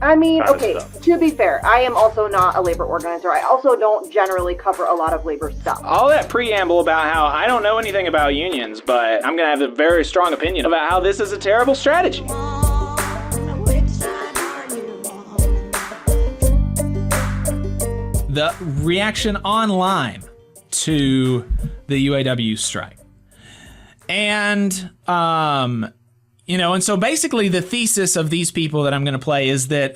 I mean, kind of okay, stuff. to be fair, I am also not a labor organizer. I also don't generally cover a lot of labor stuff. All that preamble about how I don't know anything about unions, but I'm going to have a very strong opinion about how this is a terrible strategy. The reaction online to the UAW strike. And, and so basically the thesis of these people that I'm going to play is that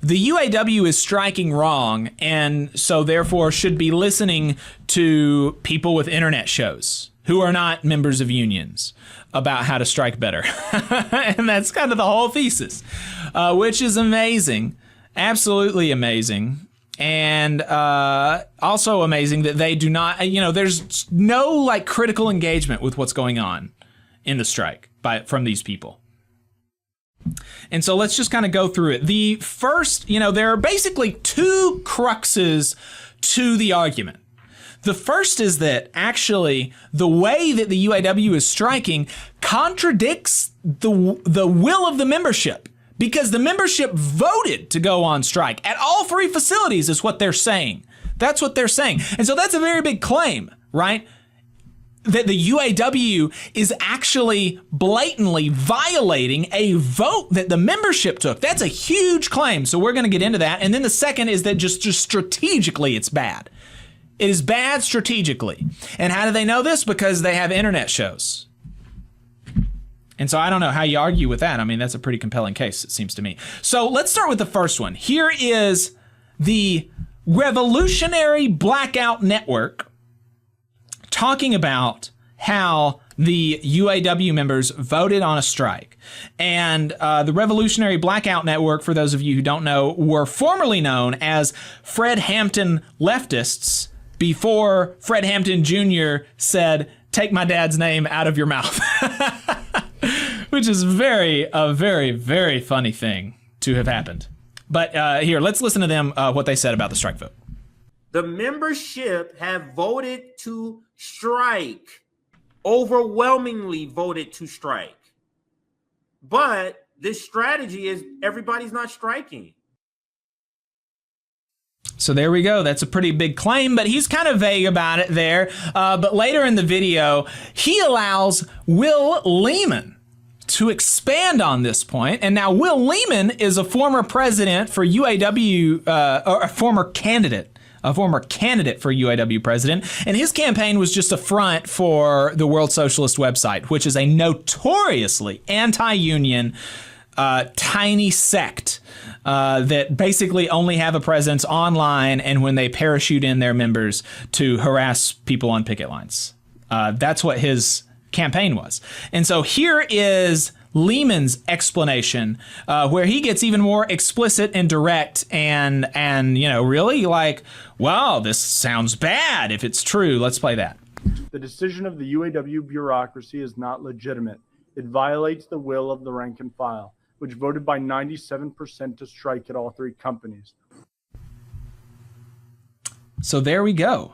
the UAW is striking wrong, and so therefore should be listening to people with internet shows who are not members of unions about how to strike better. And that's kind of the whole thesis, which is amazing, absolutely amazing. And also amazing that they do not, there's no like critical engagement with what's going on in the strike from these people. And so let's just kind of go through it. The first, there are basically two cruxes to the argument. The first is that actually the way that the UAW is striking contradicts the will of the membership, because the membership voted to go on strike at all three facilities is what they're saying. That's what they're saying. And so that's a very big claim, right? That the UAW is actually blatantly violating a vote that the membership took. That's a huge claim. So we're going to get into that. And then the second is that just strategically it's bad. It is bad strategically. And how do they know this? Because they have internet shows. And so I don't know how you argue with that. I mean, that's a pretty compelling case, it seems to me. So let's start with the first one. Here is the Revolutionary Blackout Network talking about how the UAW members voted on a strike. And the Revolutionary Blackout Network, for those of you who don't know, were formerly known as Fred Hampton leftists before Fred Hampton Jr. said, "Take my dad's name out of your mouth." Which is a very, very funny thing to have happened. But here, let's listen to them, what they said about the strike vote. The membership have voted to strike, overwhelmingly voted to strike. But this strategy is everybody's not striking. So there we go. That's a pretty big claim, but he's kind of vague about it there. But later in the video, he allows Will Lehman to expand on this point. And now Will Lehman is a former president for UAW, or a former candidate for UAW president. And his campaign was just a front for the World Socialist website, which is a notoriously anti-union, tiny sect that basically only have a presence online and when they parachute in their members to harass people on picket lines. That's what his campaign was. And so here is Lehman's explanation, where he gets even more explicit and direct and really like, wow, this sounds bad if it's true. Let's play that. The decision of the UAW bureaucracy is not legitimate. It violates the will of the rank and file, which voted by 97% to strike at all three companies. So there we go.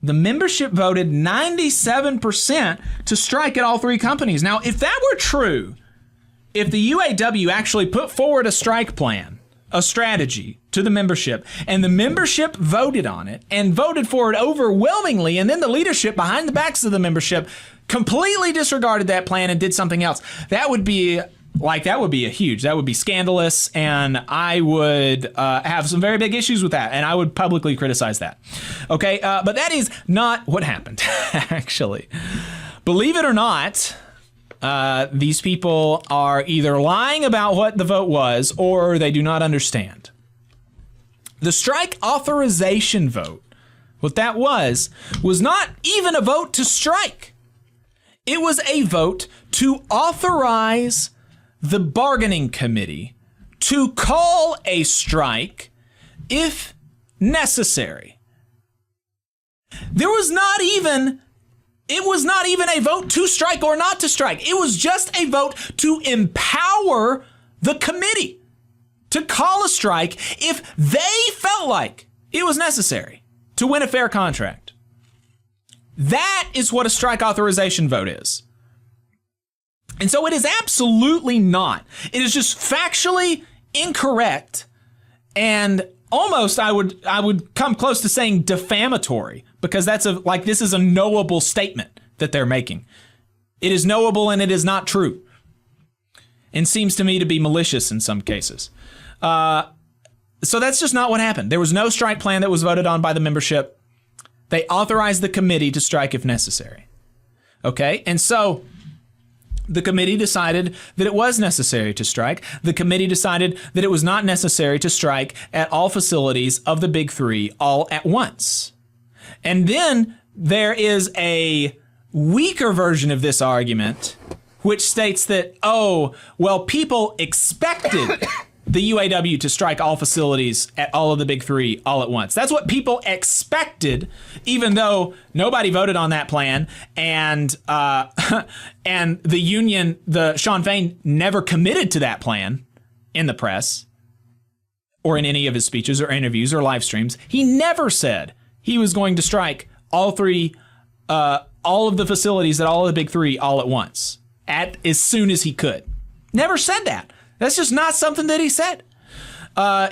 The membership voted 97% to strike at all three companies. Now, if that were true, if the UAW actually put forward a strike plan, a strategy to the membership, and the membership voted on it and voted for it overwhelmingly, and then the leadership behind the backs of the membership completely disregarded that plan and did something else, that would be scandalous, and I would have some very big issues with that, and I would publicly criticize that. Okay, but that is not what happened, actually. Believe it or not, these people are either lying about what the vote was, or they do not understand. The strike authorization vote, what that was not even a vote to strike. It was a vote to authorize the bargaining committee to call a strike if necessary. It was not even a vote to strike or not to strike. It was just a vote to empower the committee to call a strike if they felt like it was necessary to win a fair contract. That is what a strike authorization vote is. And so it is absolutely not. It is just factually incorrect and almost I would come close to saying defamatory, because this is a knowable statement that they're making. It is knowable and it is not true, and seems to me to be malicious in some cases. So that's just not what happened. There was no strike plan that was voted on by the membership. They authorized the committee to strike if necessary. Okay, and so the committee decided that it was necessary to strike. The committee decided that it was not necessary to strike at all facilities of the big three all at once. And then there is a weaker version of this argument, which states that, people expected the UAW to strike all facilities at all of the big three all at once. That's what people expected, even though nobody voted on that plan, and and the union, Shawn Fain, never committed to that plan in the press or in any of his speeches or interviews or live streams. He never said he was going to strike all of the facilities at all of the big three all at once, as soon as he could. Never said that. That's just not something that he said.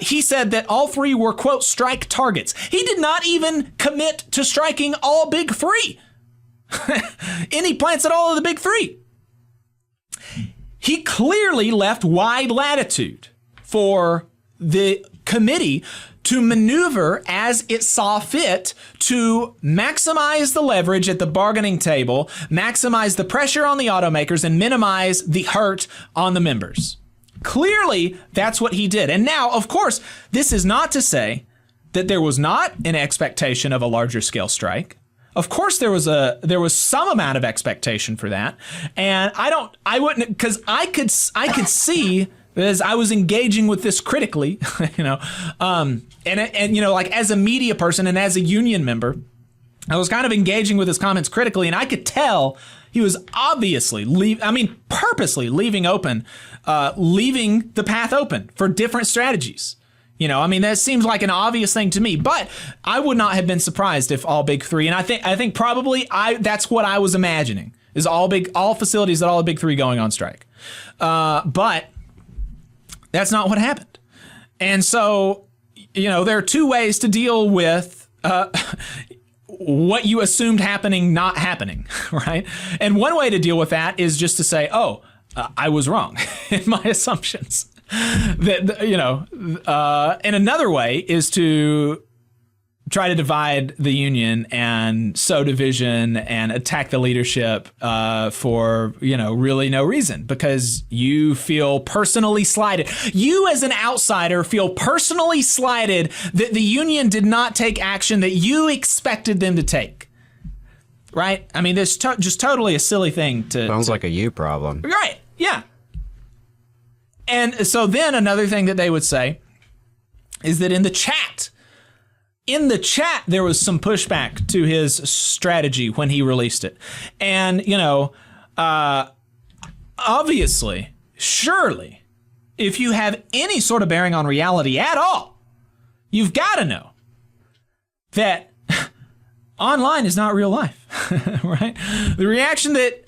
He said that all three were, quote, strike targets. He did not even commit to striking all big three. Any plants at all of the big three. He clearly left wide latitude for the committee to maneuver as it saw fit to maximize the leverage at the bargaining table, maximize the pressure on the automakers, and minimize the hurt on the members. Clearly, that's what he did. And now, of course, this is not to say that there was not an expectation of a larger scale strike. Of course, there was some amount of expectation for that. And I wouldn't, because I could see, as I was engaging with this critically, and as a media person and as a union member, I was kind of engaging with his comments critically, and I could tell he was obviously purposely leaving the path open for different strategies. That seems like an obvious thing to me, but I would not have been surprised if all big three, and I think probably that's what I was imagining, is all facilities at all the big three going on strike. But that's not what happened. And so, there are two ways to deal with what you assumed happening not happening, right? And one way to deal with that is just to say, I was wrong in my assumptions. And another way is to try to divide the union and sow division and attack the leadership for, really no reason, because you feel personally slighted. You as an outsider feel personally slighted that the union did not take action that you expected them to take. Right? There's just totally a silly thing to... Sounds like a you problem. Right. Yeah. And so then another thing that they would say is that in the chat, there was some pushback to his strategy when he released it. And, obviously, surely, if you have any sort of bearing on reality at all, you've got to know that online is not real life, right? The reaction that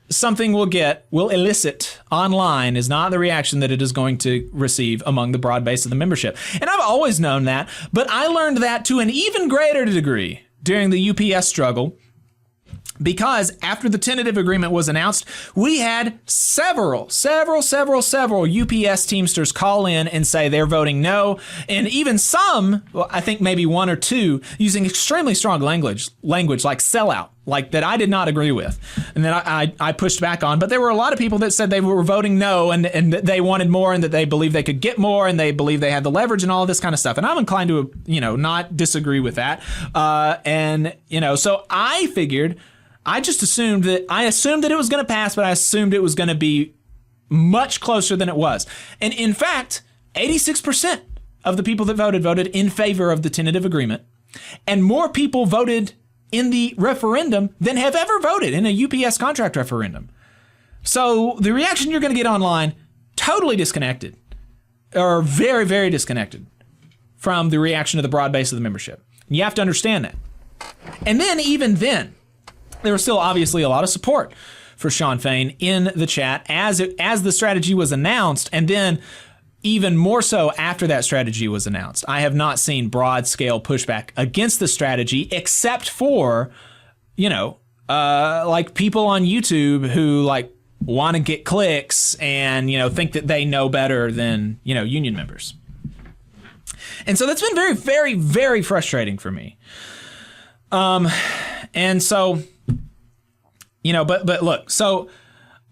something will elicit online is not the reaction that it is going to receive among the broad base of the membership. And I've always known that, but I learned that to an even greater degree during the UPS struggle, because after the tentative agreement was announced, we had several UPS Teamsters call in and say they're voting no, and even some, I think maybe one or two, using extremely strong language like sellout, like that I did not agree with, and that I pushed back on. But there were a lot of people that said they were voting no, and that they wanted more, and that they believed they could get more, and they believed they had the leverage and all of this kind of stuff. And I'm inclined to, not disagree with that. So I assumed that it was going to pass, but I assumed it was going to be much closer than it was. And in fact, 86% of the people that voted in favor of the tentative agreement, and more people voted in the referendum than have ever voted in a UPS contract referendum. So the reaction you're going to get online, totally disconnected, or very, very disconnected from the reaction of the broad base of the membership. You have to understand that. And then, even then, there was still obviously a lot of support for Shawn Fain in the chat as the strategy was announced. And then even more so after that strategy was announced. I have not seen broad scale pushback against the strategy, except for, like people on YouTube who like want to get clicks and, think that they know better than, union members. And so that's been very, very, very frustrating for me. And so, but look, so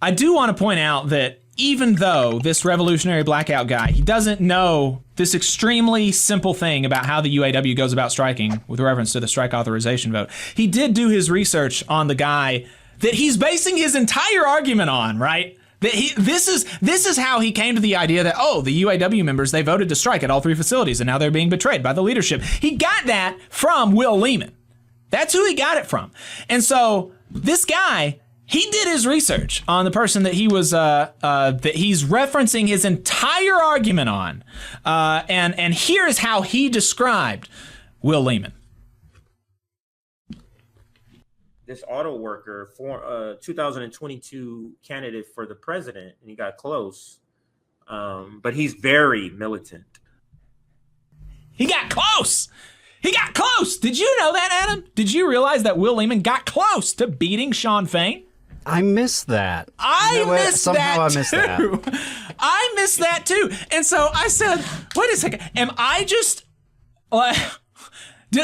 I do want to point out that even though this Revolutionary Blackout guy, he doesn't know this extremely simple thing about how the UAW goes about striking with reference to the strike authorization vote, he did do his research on the guy that he's basing his entire argument on, right? That this is how he came to the idea that, the UAW members, they voted to strike at all 3 facilities and now they're being betrayed by the leadership. He got that from Will Lehman. That's who he got it from. And so this guy, he did his research on the person that he was that he's referencing his entire argument on, and here's how he described Will Lehman. This auto worker, 2022 candidate for the president, and he got close, but he's very militant. He got close. He got close. Did you know that, Adam? Did you realize that Will Lehman got close to beating Shawn Fain? I missed that. I missed that too. I missed that too. And so I said, wait a second. Did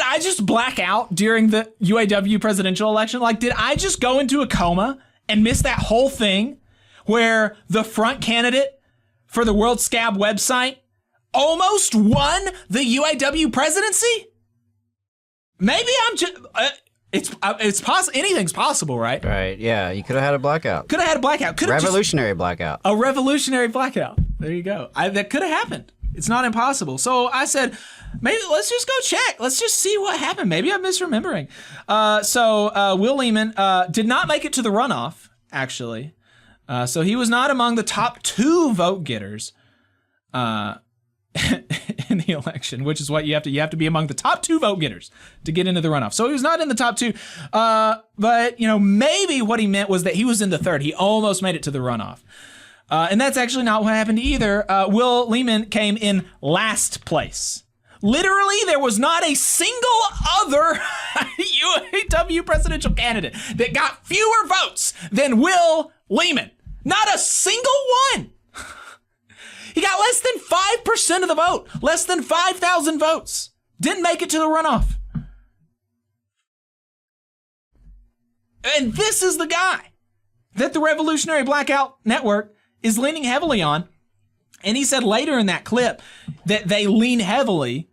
I just black out during the UAW presidential election? Like, did I just go into a coma and miss that whole thing where the front candidate for the World Scab website almost won the UAW presidency? Maybe I'm just... It's possible. Anything's possible, right? Right. Yeah. You could have had a blackout. Could have had a blackout. Revolutionary blackout. A revolutionary blackout. There you go. That could have happened. It's not impossible. So I said, maybe let's just go check. Let's just see what happened. Maybe I'm misremembering. So Will Lehman did not make it to the runoff, actually. So he was not among the top 2 vote getters in the election, which is what you have to be among the top 2 vote getters to get into the runoff. So he was not in the top 2, but maybe what he meant was that he was in the 3rd. He almost made it to the runoff, and that's actually not what happened either. Will Lehman came in last place. Literally, there was not a single other UAW presidential candidate that got fewer votes than Will Lehman. Not a single one. He got less than 5% of the vote, less than 5,000 votes. Didn't make it to the runoff. And this is the guy that the Revolutionary Blackout Network is leaning heavily on. And he said later in that clip that they lean heavily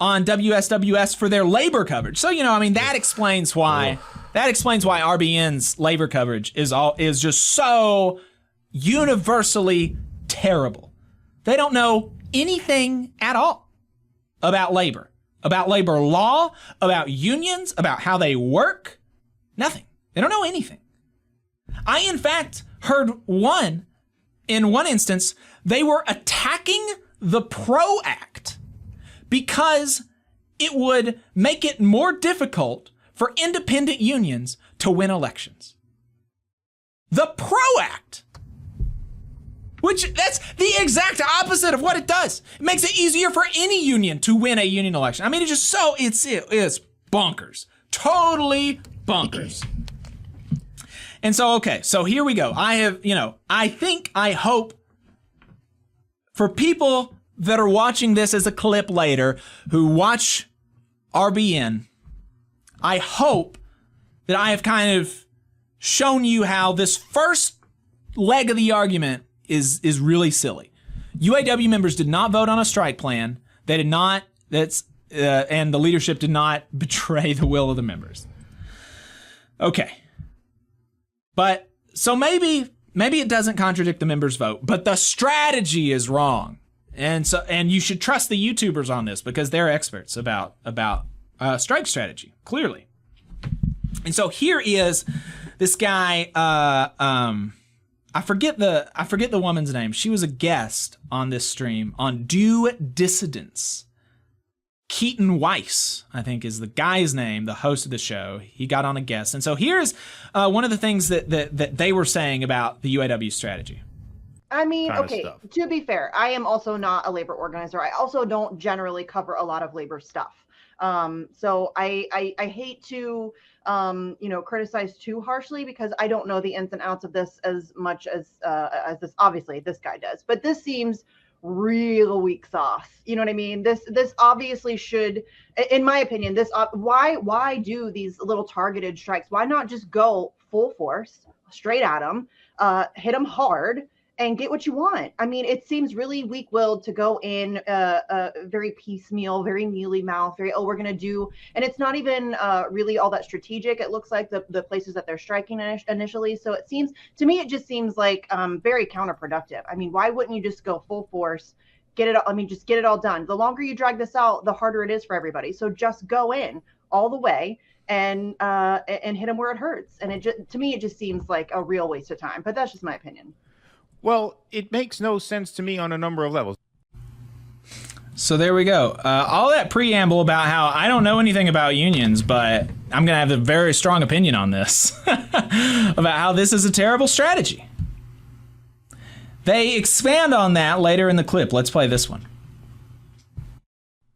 on WSWS for their labor coverage. So, that explains why RBN's labor coverage is just so universally terrible. They don't know anything at all about labor law, about unions, about how they work. Nothing. They don't know anything. I, in fact, heard in one instance, they were attacking the PRO Act because it would make it more difficult for independent unions to win elections. The PRO Act. Which, that's the exact opposite of what it does. It makes it easier for any union to win a union election. I mean, it's bonkers. Totally bonkers. And so, okay, so here we go. I hope for people that are watching this as a clip later who watch RBN, I hope that I have kind of shown you how this first leg of the argument is really silly. UAW members did not vote on a strike plan. They did not. And the leadership did not betray the will of the members. Okay, but so maybe it doesn't contradict the members' vote, but the strategy is wrong, and you should trust the YouTubers on this because they're experts about strike strategy, clearly. And so here is this guy. I forget the woman's name. She was a guest on this stream on Dissidence. Keaton Weiss, I think, is the guy's name, the host of the show. He got on a guest. And so here's one of the things that they were saying about the UAW strategy. I mean, kind of okay, stuff. to be fair, I am also not a labor organizer. I also don't generally cover a lot of labor stuff. So I hate to, criticize too harshly because I don't know the ins and outs of this as much as this, obviously this guy does, but this seems real weak sauce. You know what I mean? This obviously should, in my opinion, why do these little targeted strikes? Why not just go full force straight at them, hit them hard, and get what you want? I mean, it seems really weak-willed to go in very piecemeal, very mealy-mouthed, we're going to do, and it's not even really all that strategic. It looks like the places that they're striking initially. So it seems, to me, it just seems like very counterproductive. I mean, why wouldn't you just go full force, just get it all done? The longer you drag this out, the harder it is for everybody. So just go in all the way and hit them where it hurts. And to me, it just seems like a real waste of time, but that's just my opinion. Well, it makes no sense to me on a number of levels. So there we go. All that preamble about how I don't know anything about unions, but I'm going to have a very strong opinion on this, about how this is a terrible strategy. They expand on that later in the clip. Let's play this one.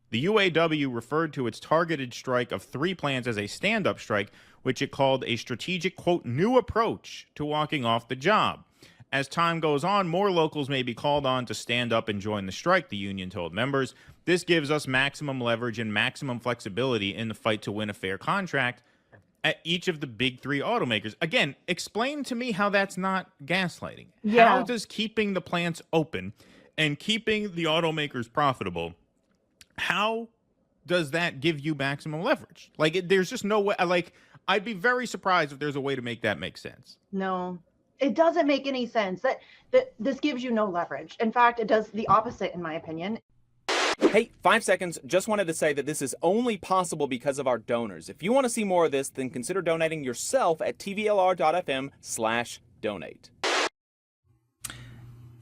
The UAW referred to its targeted strike of 3 plants as a stand-up strike, which it called a strategic, quote, new approach to walking off the job. As time goes on, more locals may be called on to stand up and join the strike, the union told members. This gives us maximum leverage and maximum flexibility in the fight to win a fair contract at each of the big 3 automakers. Again, explain to me how that's not gaslighting. Yeah. How does keeping the plants open and keeping the automakers profitable, how does that give you maximum leverage? Like, there's just no way. Like, I'd be very surprised if there's a way to make that make sense. No, it doesn't make any sense. That this gives you no leverage. In fact, it does the opposite, in my opinion. Hey, 5 seconds. Just wanted to say that this is only possible because of our donors. If you want to see more of this, then consider donating yourself at tvlr.fm/donate.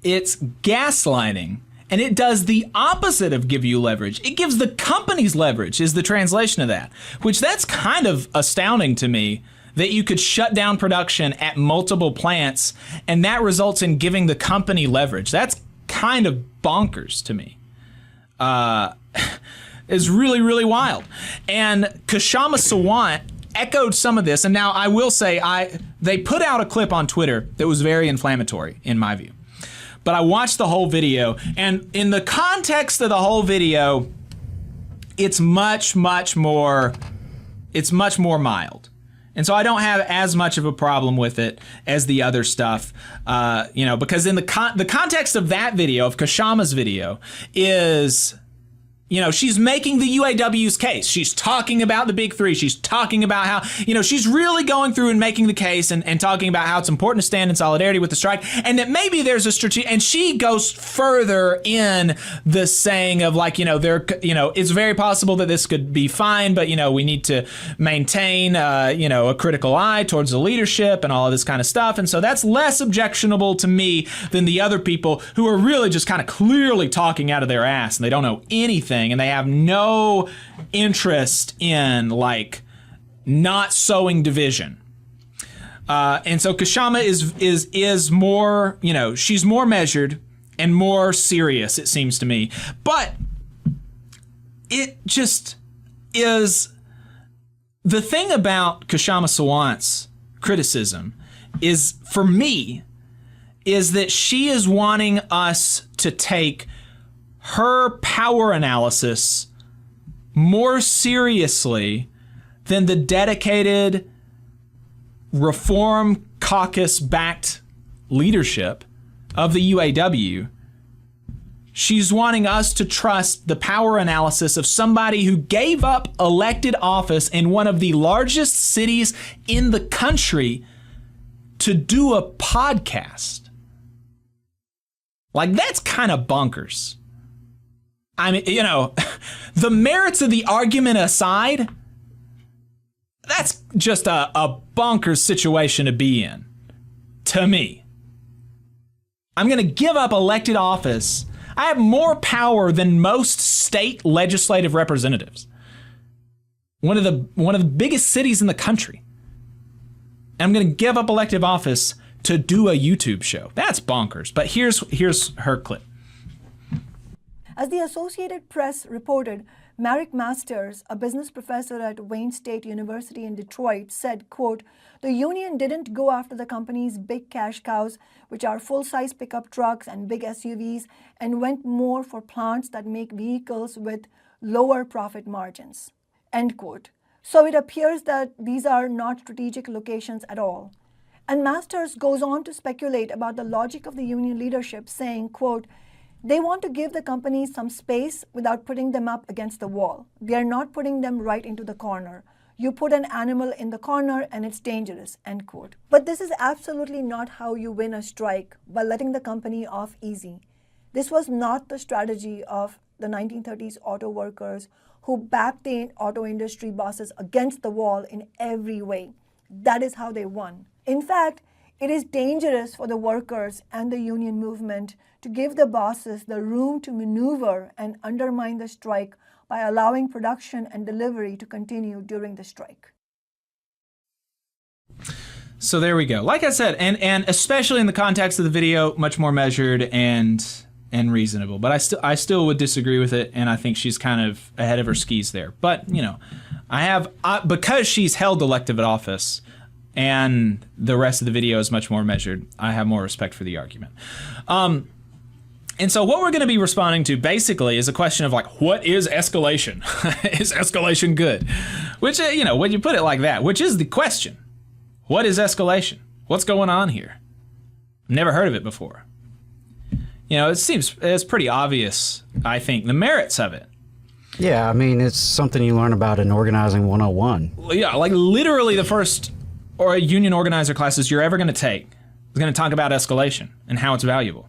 It's gaslighting, and it does the opposite of give you leverage. It gives the companies leverage, is the translation of that, which that's kind of astounding to me, that you could shut down production at multiple plants and that results in giving the company leverage. That's kind of bonkers to me. It's really, really wild. And Kshama Sawant echoed some of this, and now I will say they put out a clip on Twitter that was very inflammatory in my view. But I watched the whole video, and in the context of the whole video, it's much more mild. And so I don't have as much of a problem with it as the other stuff, because in the context of that video, of Kshama's video, is, she's making the UAW's case. She's talking about the big 3. She's talking about how, she's really going through and making the case and talking about how it's important to stand in solidarity with the strike, and that maybe there's a strategy. And she goes further in the saying of it's very possible that this could be fine, but we need to maintain a critical eye towards the leadership and all of this kind of stuff. And so that's less objectionable to me than the other people who are really just kind of clearly talking out of their ass and they don't know anything. And they have no interest in not sowing division. And so Kshama is more, she's more measured and more serious, it seems to me. But it just is, the thing about Kshama Sawant's criticism is, for me, is that she is wanting us to take her power analysis more seriously than the dedicated Reform Caucus-backed leadership of the UAW. She's wanting us to trust the power analysis of somebody who gave up elected office in one of the largest cities in the country to do a podcast. That's kind of bonkers. I mean, the merits of the argument aside, that's just a bonkers situation to be in, to me. I'm going to give up elected office. I have more power than most state legislative representatives. One of the biggest cities in the country. And I'm going to give up elective office to do a YouTube show. That's bonkers. But here's her clip. As the Associated Press reported, Merrick Masters, a business professor at Wayne State University in Detroit, said, quote, "The union didn't go after the company's big cash cows, which are full-size pickup trucks and big SUVs, and went more for plants that make vehicles with lower profit margins," end quote. So it appears that these are not strategic locations at all. And Masters goes on to speculate about the logic of the union leadership, saying, quote, "They want to give the companies some space without putting them up against the wall. They are not putting them right into the corner. You put an animal in the corner and it's dangerous," end quote. But this is absolutely not how you win a strike, by letting the company off easy. This was not the strategy of the 1930s auto workers who backed the auto industry bosses against the wall in every way. That is how they won. In fact, it is dangerous for the workers and the union movement to give the bosses the room to maneuver and undermine the strike by allowing production and delivery to continue during the strike. So there we go. Like I said, and especially in the context of the video, much more measured and reasonable. But I still would disagree with it, and I think she's kind of ahead of her skis there. But you know, because she's held elective office, and the rest of the video is much more measured, I have more respect for the argument. And so what we're going to be responding to basically is a question of like, what is escalation? Is escalation good? Which, you know, when you put it like that, which is the question. What is escalation? What's going on here? Never heard of it before. You know, it's pretty obvious, I think, the merits of it. Yeah, I mean, it's something you learn about in Organizing 101. Yeah, like literally the first union organizer classes you're ever going to take is going to talk about escalation and how it's valuable.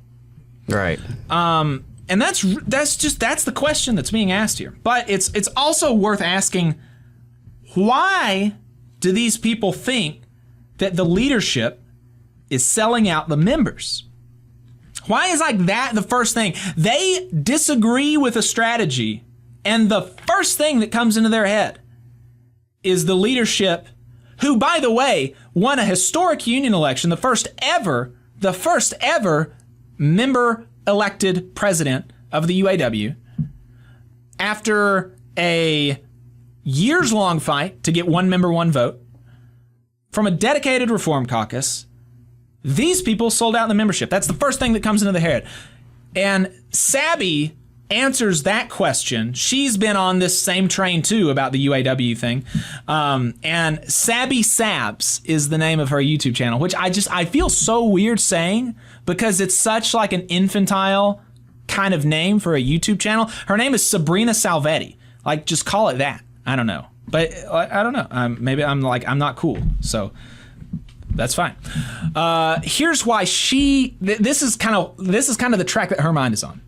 Right. And that's the question that's being asked here. But it's also worth asking, why do these people think that the leadership is selling out the members? Why is like that the first thing? They disagree with a strategy, and the first thing that comes into their head is the leadership, who, by the way, won a historic union election, the first ever member elected president of the UAW, after a years-long fight to get one member, one vote, from a dedicated reform caucus. These people sold out the membership. That's the first thing that comes into their head. And Sabby answers that question. She's been on this same train too about the UAW thing. And Sabby Sabs is the name of her YouTube channel, which I feel so weird saying because it's such like an infantile kind of name for a YouTube channel. Her name is Sabrina Salvetti. Like, just call it that. I don't know. But I don't know. Maybe I'm not cool. So that's fine. Here's why this is kind of the track that her mind is on.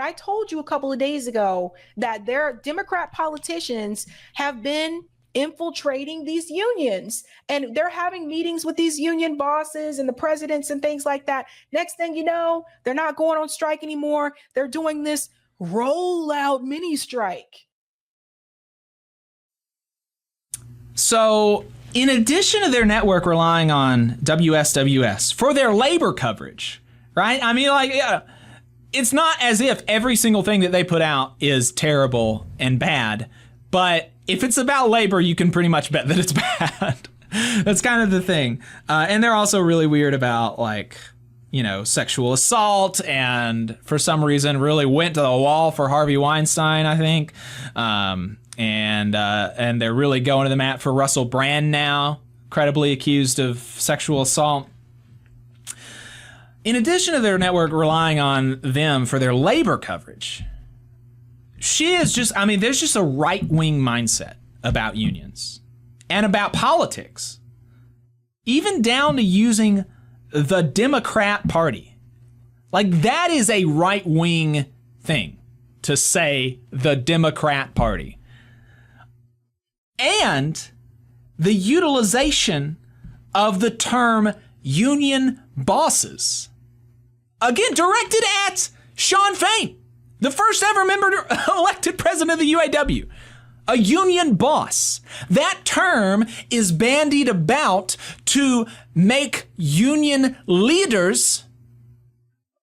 I told you a couple of days ago that their Democrat politicians have been infiltrating these unions, and they're having meetings with these union bosses and the presidents and things like that. Next thing you know, they're not going on strike anymore. They're doing this rollout mini strike. So in addition to their network relying on WSWS for their labor coverage, right? I mean, like, yeah, it's not as if every single thing that they put out is terrible and bad, but if it's about labor, you can pretty much bet that it's bad. That's kind of the thing. And they're also really weird about, like, you know, sexual assault, and for some reason really went to the wall for Harvey Weinstein, I think. And they're really going to the mat for Russell Brand now, credibly accused of sexual assault. In addition to their network relying on them for their labor coverage, there's just a right-wing mindset about unions and about politics, even down to using the Democrat Party. Like, that is a right-wing thing to say, the Democrat Party. And the utilization of the term union bosses, again, directed at Shawn Fain, the first ever member elected president of the UAW. A union boss. That term is bandied about to make union leaders,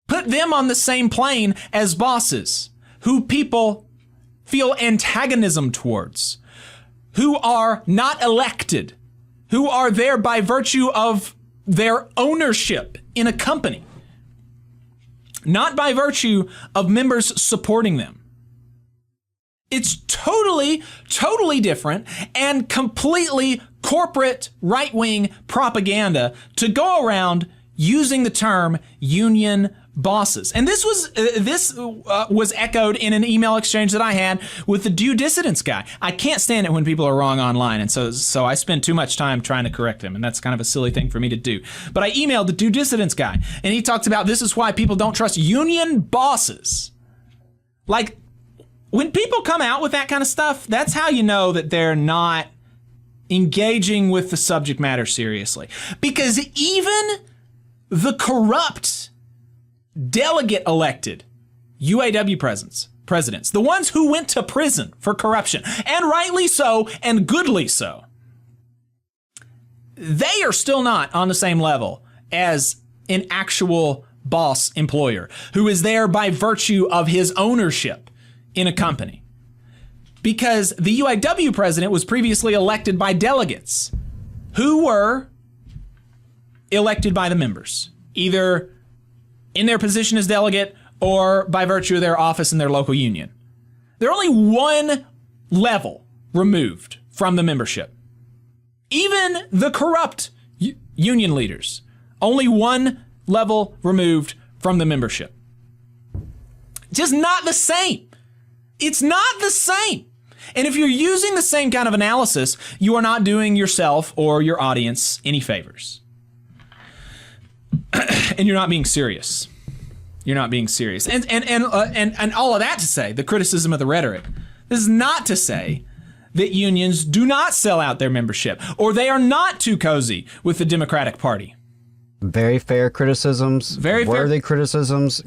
put them on the same plane as bosses, who people feel antagonism towards, who are not elected, who are there by virtue of their ownership in a company, not by virtue of members supporting them. It's totally different and completely corporate right-wing propaganda to go around using the term union bosses. And this was echoed in an email exchange that I had with the Dissidence guy. I can't stand it when people are wrong online, and so I spend too much time trying to correct them, and that's kind of a silly thing for me to do. But I emailed the Dissidence guy, and he talks about this is why people don't trust union bosses. Like, when people come out with that kind of stuff, that's how you know that they're not engaging with the subject matter seriously. Because even the corrupt delegate elected UAW presidents, the ones who went to prison for corruption, and rightly so, and goodly so, they are still not on the same level as an actual boss employer who is there by virtue of his ownership in a company. Because the UAW president was previously elected by delegates who were elected by the members, either in their position as delegate or by virtue of their office in their local union. They're only one level removed from the membership. Even the corrupt union leaders, only one level removed from the membership. Just not the same. It's not the same. And if you're using the same kind of analysis, you are not doing yourself or your audience any favors. And you're not being serious. You're not being serious. And all of that to say, the criticism of the rhetoric, this is not to say that unions do not sell out their membership or they are not too cozy with the Democratic Party. Very fair criticisms, very worthy criticisms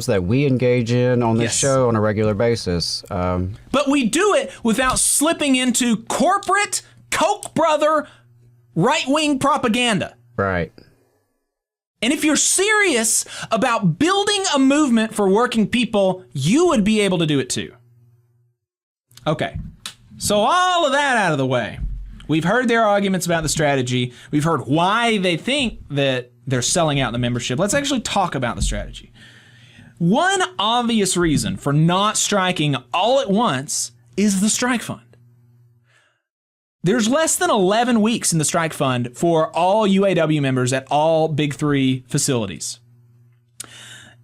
that we engage in on this show on a regular basis. But we do it without slipping into corporate Koch brother right-wing propaganda. Right. And if you're serious about building a movement for working people, you would be able to do it too. Okay, so all of that out of the way. We've heard their arguments about the strategy. We've heard why they think that they're selling out the membership. Let's actually talk about the strategy. One obvious reason for not striking all at once is the strike fund. There's less than 11 weeks in the strike fund for all UAW members at all Big Three facilities.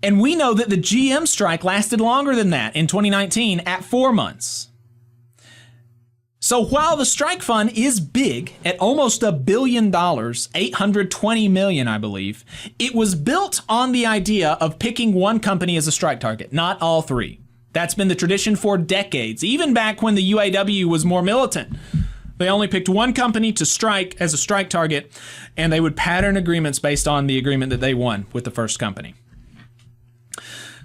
And we know that the GM strike lasted longer than that in 2019 at 4 months. So while the strike fund is big at almost $1 billion, 820 million, I believe, it was built on the idea of picking one company as a strike target, not all three. That's been the tradition for decades, even back when the UAW was more militant. They only picked one company to strike as a strike target, and they would pattern agreements based on the agreement that they won with the first company.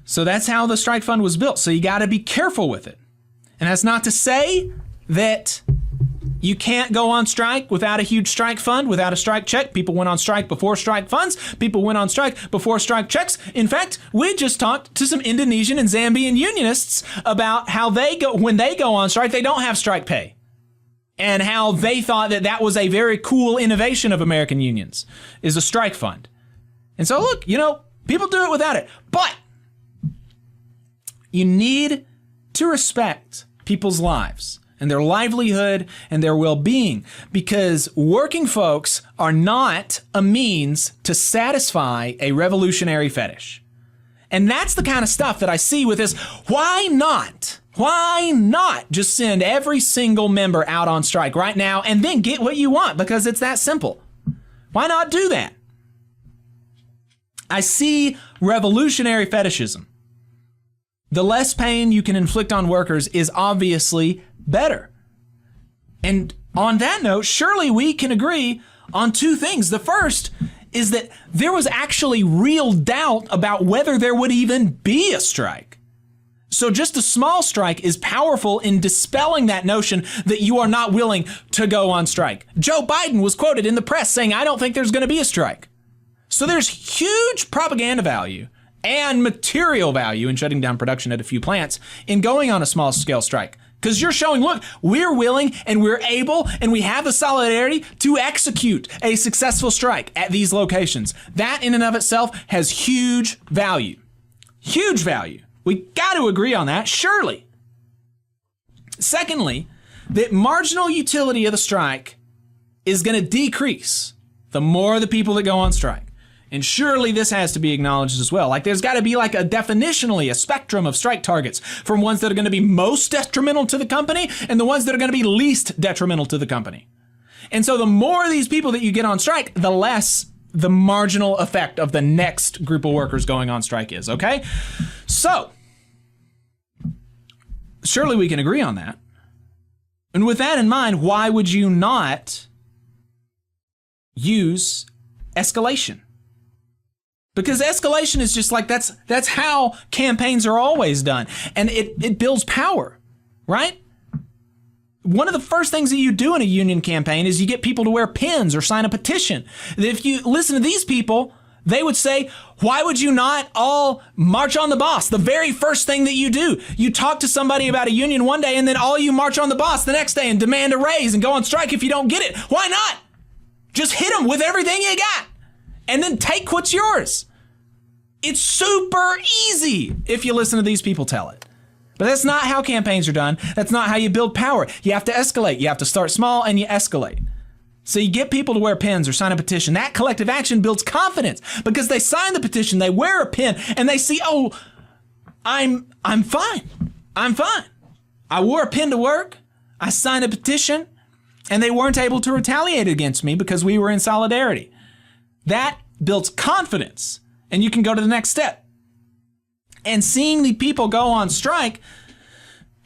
So that's how the strike fund was built. So you got to be careful with it. And that's not to say that you can't go on strike without a huge strike fund, without a strike check. People went on strike before strike funds. People went on strike before strike checks. In fact, we just talked to some Indonesian and Zambian unionists about how when they go on strike, they don't have strike pay. And how they thought that that was a very cool innovation of American unions, is a strike fund. And so look, people do it without it. But you need to respect people's lives and their livelihood and their well-being, because working folks are not a means to satisfy a revolutionary fetish. And that's the kind of stuff that I see with this. Why not just send every single member out on strike right now and then get what you want, because it's that simple? Why not do that? I see revolutionary fetishism. The less pain you can inflict on workers is obviously better. And on that note, surely we can agree on two things. The first is that there was actually real doubt about whether there would even be a strike. So just a small strike is powerful in dispelling that notion that you are not willing to go on strike. Joe Biden was quoted in the press saying, I don't think there's going to be a strike. So there's huge propaganda value and material value in shutting down production at a few plants in going on a small scale strike. Because you're showing, look, we're willing and we're able and we have the solidarity to execute a successful strike at these locations. That in and of itself has huge value. Huge value. We got to agree on that, surely. Secondly, the marginal utility of the strike is going to decrease the more the people that go on strike. And surely this has to be acknowledged as well. Like there's got to be like a definitionally a spectrum of strike targets from ones that are going to be most detrimental to the company and the ones that are going to be least detrimental to the company. And so the more of these people that you get on strike, the less the marginal effect of the next group of workers going on strike is, okay? So, surely we can agree on that. And with that in mind, why would you not use escalation? Because escalation is just like, that's how campaigns are always done. And it builds power, right? One of the first things that you do in a union campaign is you get people to wear pins or sign a petition. If you listen to these people, they would say, why would you not all march on the boss? The very first thing that you do, you talk to somebody about a union one day and then all you march on the boss the next day and demand a raise and go on strike if you don't get it. Why not? Just hit them with everything you got and then take what's yours. It's super easy if you listen to these people tell it. But that's not how campaigns are done. That's not how you build power. You have to escalate. You have to start small and you escalate. So you get people to wear pins or sign a petition. That collective action builds confidence because they sign the petition, they wear a pin, and they see, oh, I'm fine. I'm fine. I wore a pin to work. I signed a petition, and they weren't able to retaliate against me because we were in solidarity. That builds confidence, and you can go to the next step. And seeing the people go on strike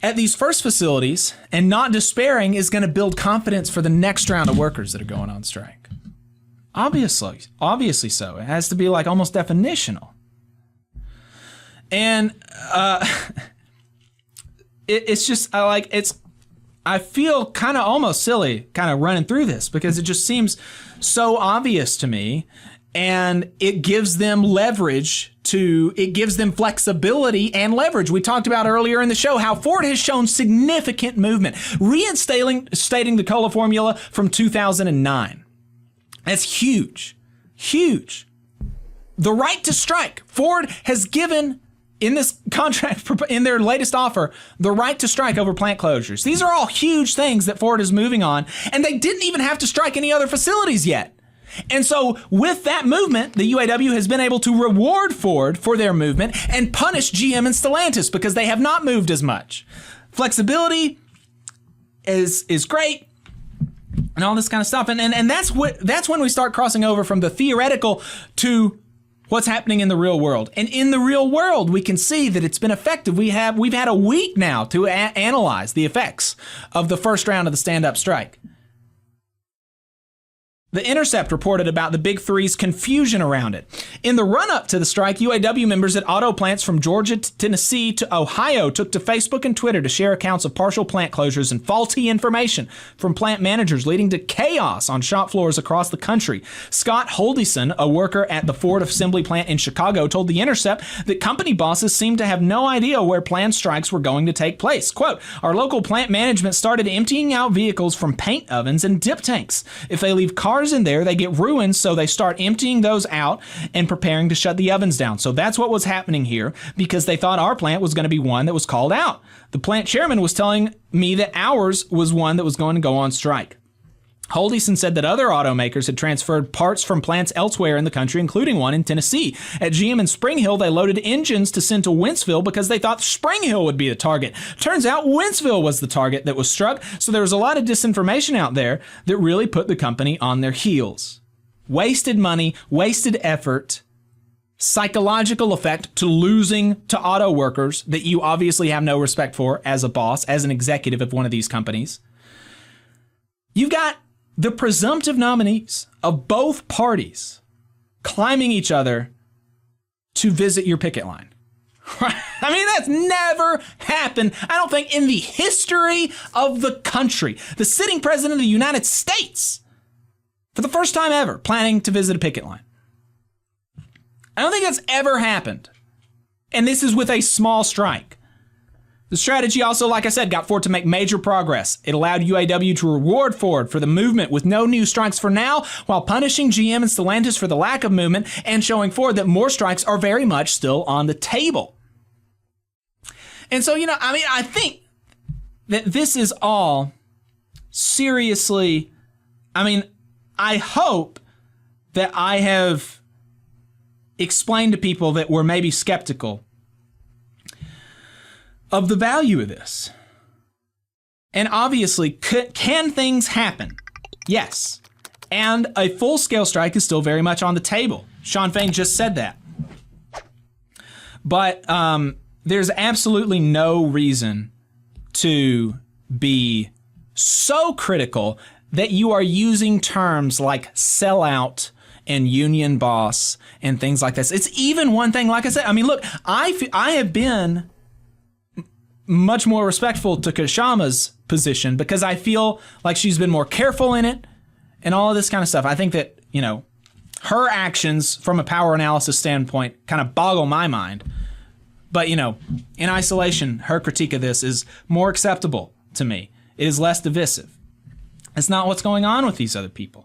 at these first facilities and not despairing is going to build confidence for the next round of workers that are going on strike. Obviously so. It has to be like almost definitional. And it's just I feel kind of almost silly kind of running through this because it just seems so obvious to me. And it gives them it gives them flexibility and leverage. We talked about earlier in the show how Ford has shown significant movement, reinstating the COLA formula from 2009. That's huge, huge. The right to strike. Ford has given in this contract, in their latest offer, the right to strike over plant closures. These are all huge things that Ford is moving on, and they didn't even have to strike any other facilities yet. And so with that movement, the UAW has been able to reward Ford for their movement and punish GM and Stellantis because they have not moved as much. Flexibility is great and all this kind of stuff. And that's when we start crossing over from the theoretical to what's happening in the real world. And in the real world, we can see that it's been effective. We've had a week now to analyze the effects of the first round of the stand-up strike. The Intercept reported about the Big Three's confusion around it. In the run-up to the strike, UAW members at auto plants from Georgia to Tennessee to Ohio took to Facebook and Twitter to share accounts of partial plant closures and faulty information from plant managers, leading to chaos on shop floors across the country. Scott Holdison, a worker at the Ford assembly plant in Chicago, told The Intercept that company bosses seemed to have no idea where planned strikes were going to take place. Quote, our local plant management started emptying out vehicles from paint ovens and dip tanks. If they leave cars in there, they get ruined, so they start emptying those out and preparing to shut the ovens down. So that's what was happening here because they thought our plant was going to be one that was called out. The plant chairman was telling me that ours was one that was going to go on strike. Holdison said that other automakers had transferred parts from plants elsewhere in the country, including one in Tennessee. At GM in Spring Hill, they loaded engines to send to Wentzville because they thought Spring Hill would be the target. Turns out Wentzville was the target that was struck, so there was a lot of disinformation out there that really put the company on their heels. Wasted money, wasted effort, psychological effect to losing to auto workers that you obviously have no respect for as a boss, as an executive of one of these companies. You've got the presumptive nominees of both parties climbing each other to visit your picket line. I mean, that's never happened, I don't think, in the history of the country. The sitting president of the United States, for the first time ever, planning to visit a picket line. I don't think that's ever happened. And this is with a small strike. The strategy also, like I said, got Ford to make major progress. It allowed UAW to reward Ford for the movement with no new strikes for now, while punishing GM and Stellantis for the lack of movement and showing Ford that more strikes are very much still on the table. And so, I think that this is all seriously, I hope that I have explained to people that were maybe skeptical of the value of this. And obviously, can things happen? Yes. And a full-scale strike is still very much on the table. Shawn Fain just said that. But there's absolutely no reason to be so critical that you are using terms like sellout and union boss and things like this. It's even one thing, like I said, look, I have been much more respectful to Kshama's position because I feel like she's been more careful in it and all of this kind of stuff. I think that, her actions from a power analysis standpoint kind of boggle my mind. But, in isolation, her critique of this is more acceptable to me. It is less divisive. It's not what's going on with these other people.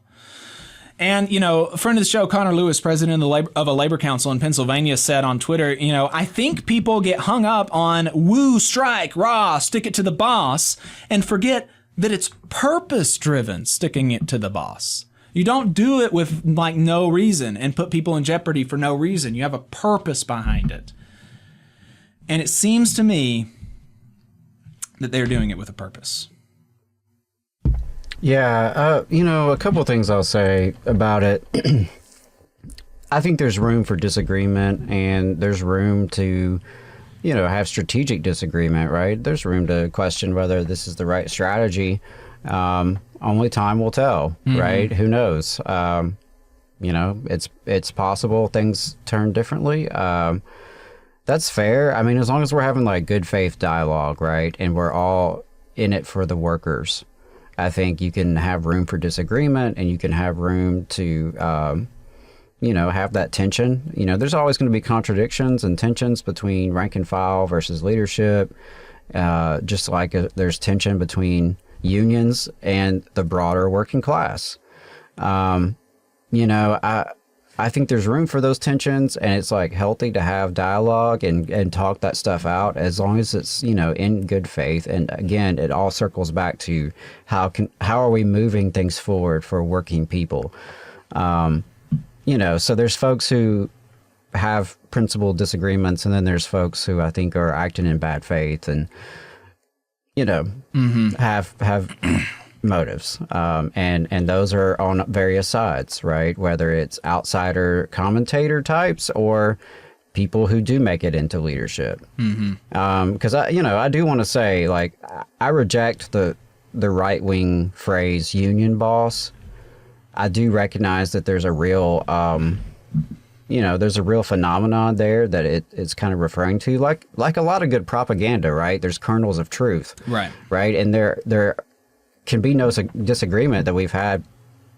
And, a friend of the show, Connor Lewis, president of a labor council in Pennsylvania, said on Twitter, I think people get hung up on woo, strike, rah, stick it to the boss, and forget that it's purpose-driven sticking it to the boss. You don't do it with, no reason and put people in jeopardy for no reason. You have a purpose behind it. And it seems to me that they're doing it with a purpose. Yeah, a couple of things I'll say about it. I think there's room for disagreement, and there's room to, have strategic disagreement, right? There's room to question whether this is the right strategy. Only time will tell, right? Who knows? It's possible things turn differently. That's fair. As long as we're having good faith dialogue, right? And we're all in it for the workers. I think you can have room for disagreement, and you can have room to, have that tension. There's always going to be contradictions and tensions between rank and file versus leadership, just like there's tension between unions and the broader working class. I think there's room for those tensions, and it's healthy to have dialogue and talk that stuff out as long as it's, in good faith. And again, it all circles back to how are we moving things forward for working people? So there's folks who have principled disagreements, and then there's folks who I think are acting in bad faith and, have motives, and those are on various sides, right? Whether it's outsider commentator types or people who do make it into leadership. Because I do want to say, I reject the right-wing phrase union boss. I do recognize that there's a real there's a real phenomenon there that it's kind of referring to, like a lot of good propaganda, right? There's kernels of truth, right, and there can be no disagreement that we've had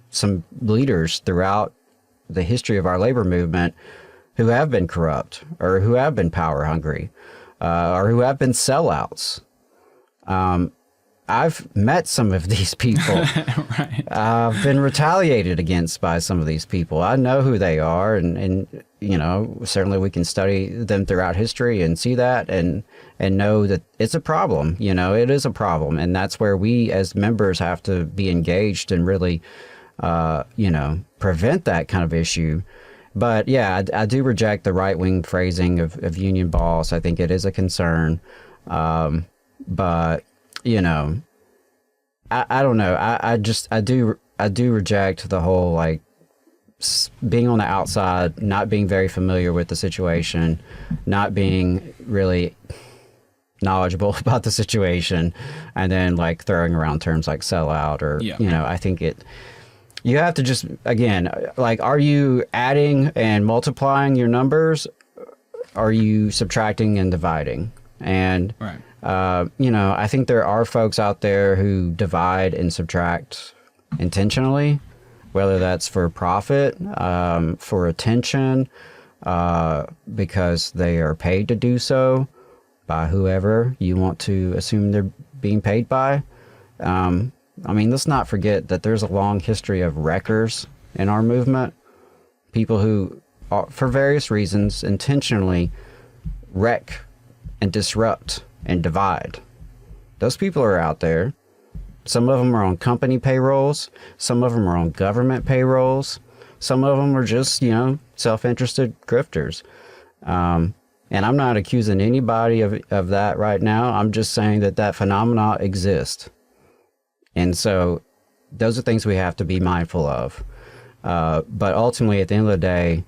some leaders throughout the history of our labor movement who have been corrupt or who have been power hungry or who have been sellouts. I've met some of these people. Right. I've been retaliated against by some of these people. I know who they are, and certainly we can study them throughout history and see that and know that it's a problem. It is a problem, and that's where we as members have to be engaged and really, prevent that kind of issue. But yeah, I do reject the right-wing phrasing of union boss. I think it is a concern, but I don't know. I do reject the whole being on the outside, not being very familiar with the situation, not being really knowledgeable about the situation, and then throwing around terms like sellout or I think you have to just, again, are you adding and multiplying your numbers, are you subtracting and dividing? And, Right. I think there are folks out there who divide and subtract intentionally, whether that's for profit, for attention, because they are paid to do so by whoever you want to assume they're being paid by. Let's not forget that there's a long history of wreckers in our movement, people who, for various reasons, intentionally wreck and disrupt and divide. Those people are out there. Some of them are on company payrolls. Some of them are on government payrolls. Some of them are just, self-interested grifters. And I'm not accusing anybody of that right now. I'm just saying that phenomena exists. And so those are things we have to be mindful of. But ultimately, at the end of the day,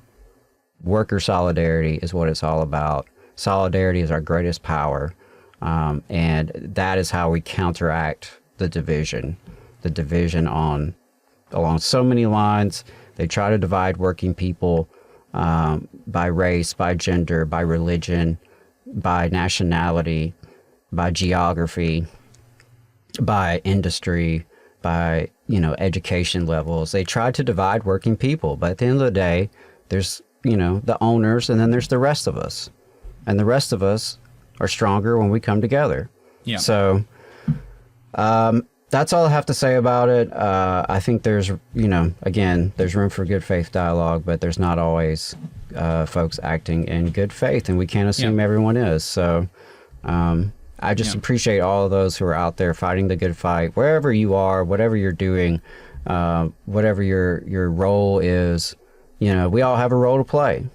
worker solidarity is what it's all about. Solidarity is our greatest power. And that is how we counteract the division along so many lines. They try to divide working people by race, by gender, by religion, by nationality, by geography, by industry, by, education levels. They try to divide working people, but at the end of the day, there's, the owners, and then there's the rest of us. And the rest of us are stronger when we come together. Yeah. So that's all I have to say about it. I think there's, again, there's room for good faith dialogue, but there's not always folks acting in good faith, and we can't assume everyone is. So I just appreciate all of those who are out there fighting the good fight, wherever you are, whatever you're doing, whatever your role is. We all have a role to play.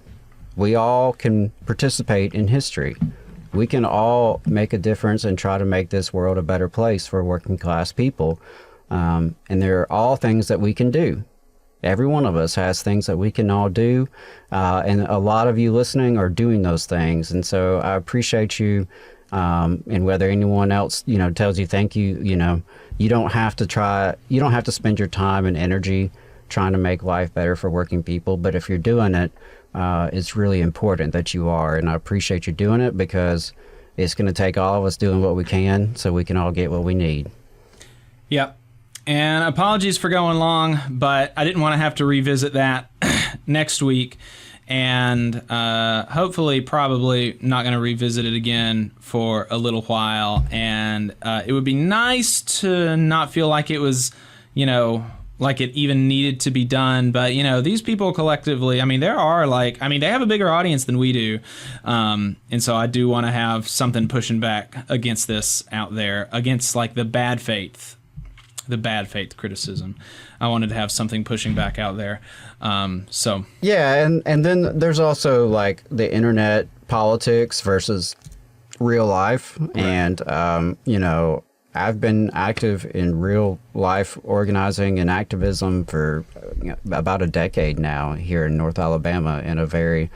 We all can participate in history. We can all make a difference and try to make this world a better place for working class people. And there are all things that we can do. Every one of us has things that we can all do. And a lot of you listening are doing those things. And so I appreciate you. And whether anyone else, tells you thank you, you don't have to spend your time and energy trying to make life better for working people. But if you're doing it, it's really important that you are. And I appreciate you doing it, because it's going to take all of us doing what we can so we can all get what we need. Yep. And apologies for going long, but I didn't want to have to revisit that next week. And hopefully, probably not going to revisit it again for a little while. And it would be nice to not feel like it was, like it even needed to be done. But, these people collectively, they have a bigger audience than we do. And so I do want to have something pushing back against this out there, against like the bad faith criticism. I wanted to have something pushing back out there. Yeah, and then there's also like the internet politics versus real life. Right. And, I've been active in real life organizing and activism for about a decade now here in North Alabama, in a very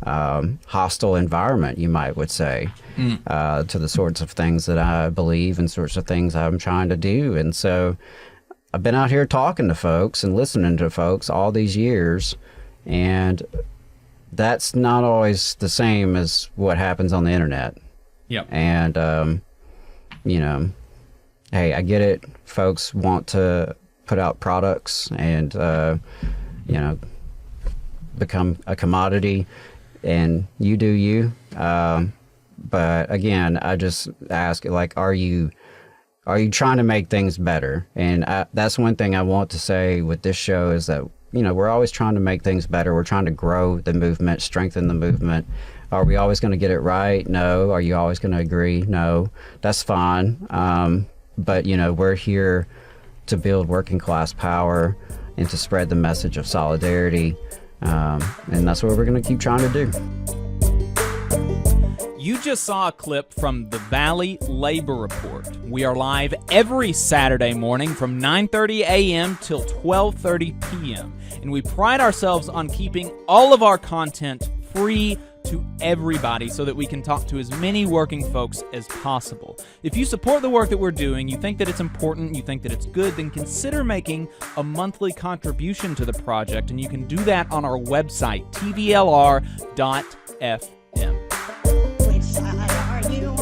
hostile environment, you would say, to the sorts of things that I believe and sorts of things I'm trying to do. And so I've been out here talking to folks and listening to folks all these years, and that's not always the same as what happens on the internet. Yep. And, hey, I get it. Folks want to put out products and, become a commodity, and you do you. But again, I just ask, like, are you trying to make things better? And that's one thing I want to say with this show is that, we're always trying to make things better. We're trying to grow the movement, strengthen the movement. Are we always going to get it right? No. Are you always going to agree? No. That's fine. But, we're here to build working class power and to spread the message of solidarity. And that's what we're going to keep trying to do. You just saw a clip from the Valley Labor Report. We are live every Saturday morning from 9:30 a.m. till 12:30 p.m. And we pride ourselves on keeping all of our content free to everybody so that we can talk to as many working folks as possible. If you support the work that we're doing, you think that it's important, you think that it's good, then consider making a monthly contribution to the project, and you can do that on our website, tvlr.fm. you